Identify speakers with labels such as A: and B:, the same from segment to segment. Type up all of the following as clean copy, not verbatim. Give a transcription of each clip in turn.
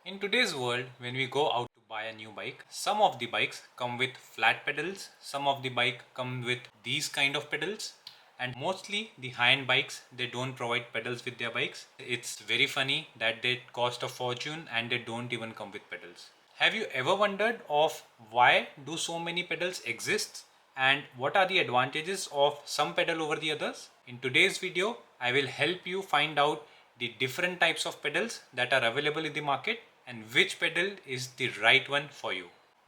A: In today's world, when we go out to buy a new bike, some of the bikes come with flat pedals, some of the bike come with these kind of pedals, and mostly the high-end bikes, they don't provide pedals with their bikes. It's very funny that they cost a fortune and they don't even come with pedals. Have you ever wondered of why do so many pedals exist and what are the advantages of some pedal over the others? In today's video, I will help you find out the different types of pedals that are available in the market and which pedal is the right one for you.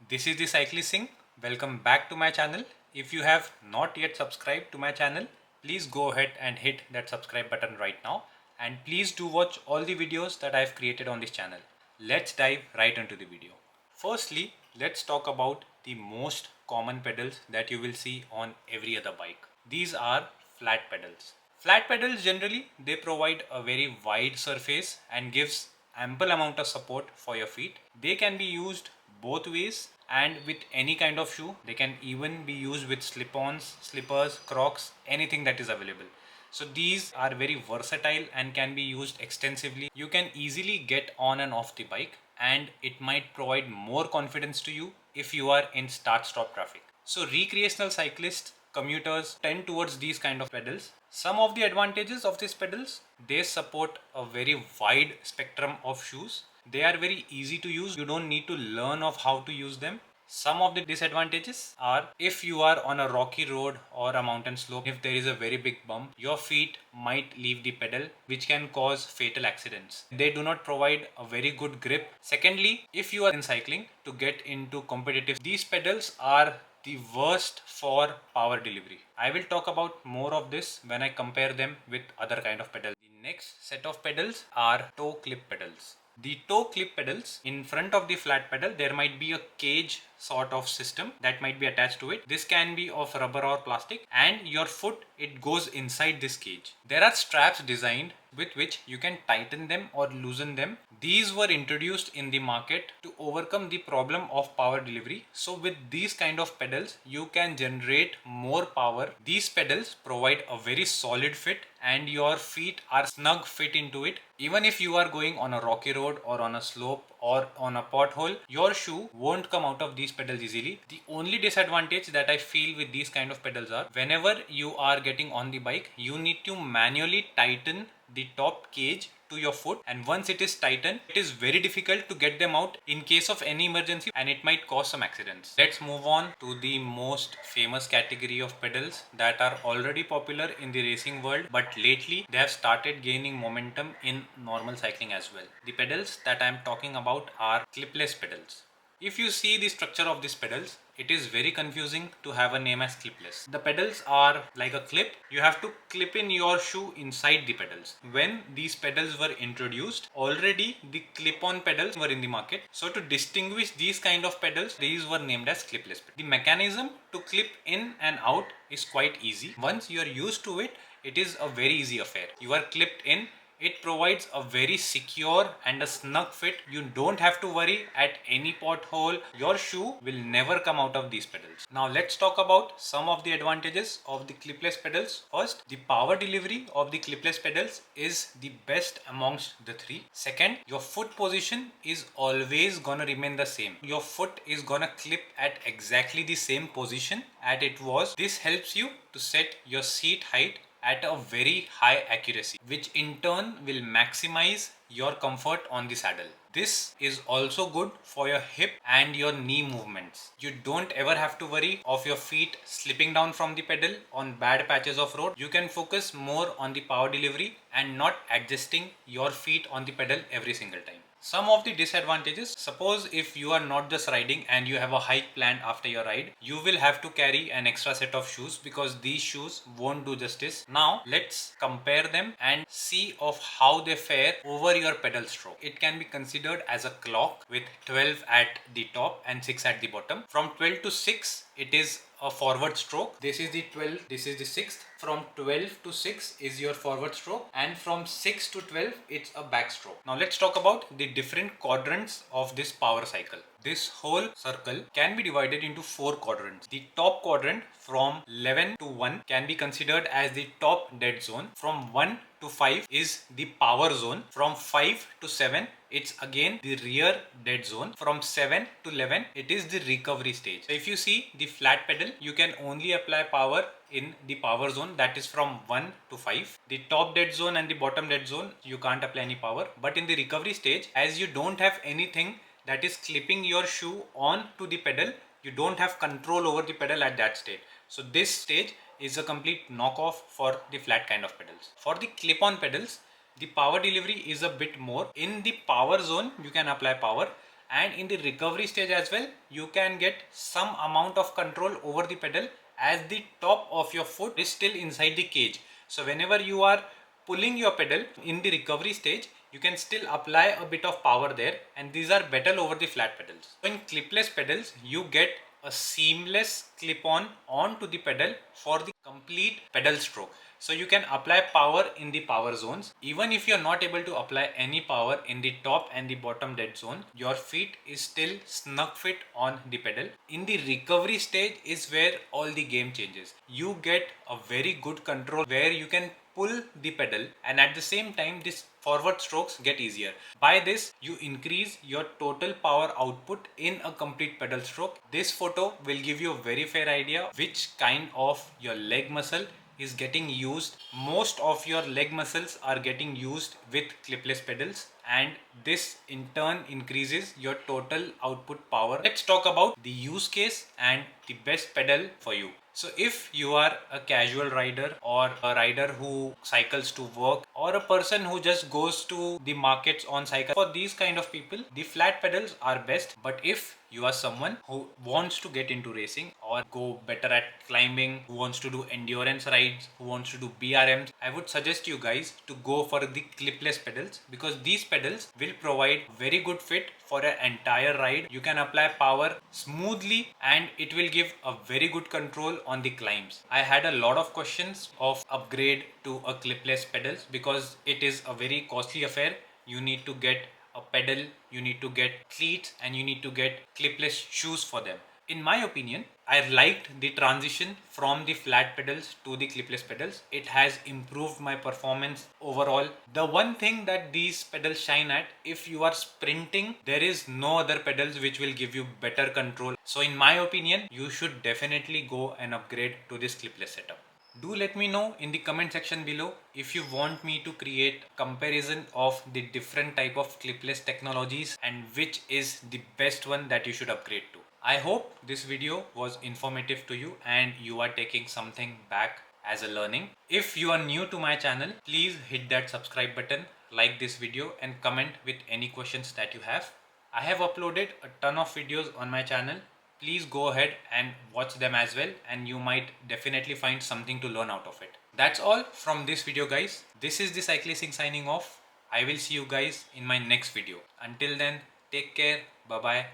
A: This is the Cyclist Singh. Welcome back to my channel. If you have not yet subscribed to my channel, please go ahead and hit that subscribe button right now, and please do watch all the videos that I have created on this channel. Let's dive right into the video. Firstly, let's talk about the most common pedals that you will see on every other bike. These are flat pedals. Flat pedals generally they provide a very wide surface and gives ample amount of support for your feet. They can be used both ways and with any kind of shoe. They can even be used with slip-ons, slippers, crocs, anything that is available. So these are very versatile and can be used extensively. You can easily get on and off the bike, and it might provide more confidence to you if you are in start-stop traffic. So recreational cyclists, commuters tend towards these kind of pedals. Some of the advantages of these pedals, they support a very wide spectrum of shoes. They are very easy to use. You don't need to learn of how to use them. Some of the disadvantages are if you are on a rocky road or a mountain slope, if there is a very big bump, your feet might leave the pedal, which can cause fatal accidents. They do not provide a very good grip. Secondly, if you are in cycling to get into competitive, these pedals are the worst for power delivery. I will talk about more of this when I compare them with other kind of pedals. The next set of pedals are toe clip pedals. The toe clip pedals, in front of the flat pedal, there might be a cage sort of system that might be attached to it. This can be of rubber or plastic, and your foot, it goes inside this cage. There are straps designed with which you can tighten them or loosen them. These were introduced in the market to overcome the problem of power delivery. So with these kind of pedals, you can generate more power. These pedals provide a very solid fit and your feet are snug fit into it. Even if you are going on a rocky road or on a slope or on a pothole, your shoe won't come out of these pedals easily. The only disadvantage that I feel with these kind of pedals are whenever you are getting on the bike, you need to manually tighten the top cage to your foot, and once it is tightened, it is very difficult to get them out in case of any emergency, and it might cause some accidents. Let's move on to the most famous category of pedals that are already popular in the racing world, but lately they have started gaining momentum in normal cycling as well. The pedals that I am talking about are clipless pedals. If you see the structure of these pedals, it is very confusing to have a name as clipless. The pedals are like a clip. You have to clip in your shoe inside the pedals. When these pedals were introduced, already the clip-on pedals were in the market. So to distinguish these kind of pedals, these were named as clipless. The mechanism to clip in and out is quite easy. Once you are used to it, it is a very easy affair. You are clipped in. It provides a very secure and a snug fit. You don't have to worry at any pothole. Your shoe will never come out of these pedals. Now let's talk about some of the advantages of the clipless pedals. First, the power delivery of the clipless pedals is the best amongst the three. Second, your foot position is always gonna remain the same. Your foot is gonna clip at exactly the same position as it was. This helps you to set your seat height at a very high accuracy, which in turn will maximize your comfort on the saddle. This is also good for your hip and your knee movements. You don't ever have to worry of your feet slipping down from the pedal on bad patches of road. You can focus more on the power delivery and not adjusting your feet on the pedal every single time. Some of the disadvantages, suppose if you are not just riding and you have a hike planned after your ride, you will have to carry an extra set of shoes because these shoes won't do justice. Now let's compare them and see of how they fare over your pedal stroke. It can be considered as a clock with 12 at the top and 6 at the bottom. From 12 to 6, it is a forward stroke. This is the 12, this is the 6th. From 12 to 6 is your forward stroke, and from 6 to 12 it's a back stroke. Now let's talk about the different quadrants of this power cycle. This whole circle can be divided into 4 quadrants. The top quadrant from 11 to 1 can be considered as the top dead zone. From 1 to 5 is the power zone. From 5 to 7 it's again the rear dead zone. From 7 to 11 it is the recovery stage. So if you see the flat pedal, you can only apply power in the power zone, that is from 1 to 5. The top dead zone and the bottom dead zone, you can't apply any power. But in the recovery stage, as you don't have anything that is clipping your shoe on to the pedal, you don't have control over the pedal at that state. So this stage is a complete knockoff for the flat kind of pedals. For the clip-on pedals, the power delivery is a bit more. In the power zone, you can apply power, and in the recovery stage as well, you can get some amount of control over the pedal as the top of your foot is still inside the cage. So whenever you are pulling your pedal in the recovery stage, you can still apply a bit of power there, and these are better over the flat pedals. So in clipless pedals, you get a seamless clip-on onto the pedal for the complete pedal stroke. So you can apply power in the power zones. Even if you're not able to apply any power in the top and the bottom dead zone, your feet is still snug fit on the pedal. In the recovery stage is where all the game changes. You get a very good control where you can pull the pedal, and at the same time these forward strokes get easier. By this you increase your total power output in a complete pedal stroke. This photo will give you a very fair idea which kind of your leg muscle is getting used. Most of your leg muscles are getting used with clipless pedals, and this in turn increases your total output power. Let's talk about the use case and the best pedal for you. So if you are a casual rider, or a rider who cycles to work, or a person who just goes to the markets on cycle, for these kind of people the flat pedals are best. But if you are someone who wants to get into racing or go better at climbing, who wants to do endurance rides, who wants to do BRMs, I would suggest you guys to go for the clipless pedals, because these pedals will provide very good fit for an entire ride. You can apply power smoothly and it will give a very good control on the climbs. I had a lot of questions of upgrade to a clipless pedals because it is a very costly affair. You need to get a pedal, you need to get cleats, and you need to get clipless shoes for them. In my opinion, I liked the transition from the flat pedals to the clipless pedals. It has improved my performance overall. The one thing that these pedals shine at, if you are sprinting, there is no other pedals which will give you better control. So in my opinion, you should definitely go and upgrade to this clipless setup. Do let me know in the comment section below if you want me to create comparison of the different type of clipless technologies and which is the best one that you should upgrade to. I hope this video was informative to you and you are taking something back as a learning. If you are new to my channel, please hit that subscribe button, like this video, and comment with any questions that you have. I have uploaded a ton of videos on my channel. Please go ahead and watch them as well, and you might definitely find something to learn out of it. That's all from this video, guys. This is the Cyclising signing off. I will see you guys in my next video. Until then, take care. Bye bye.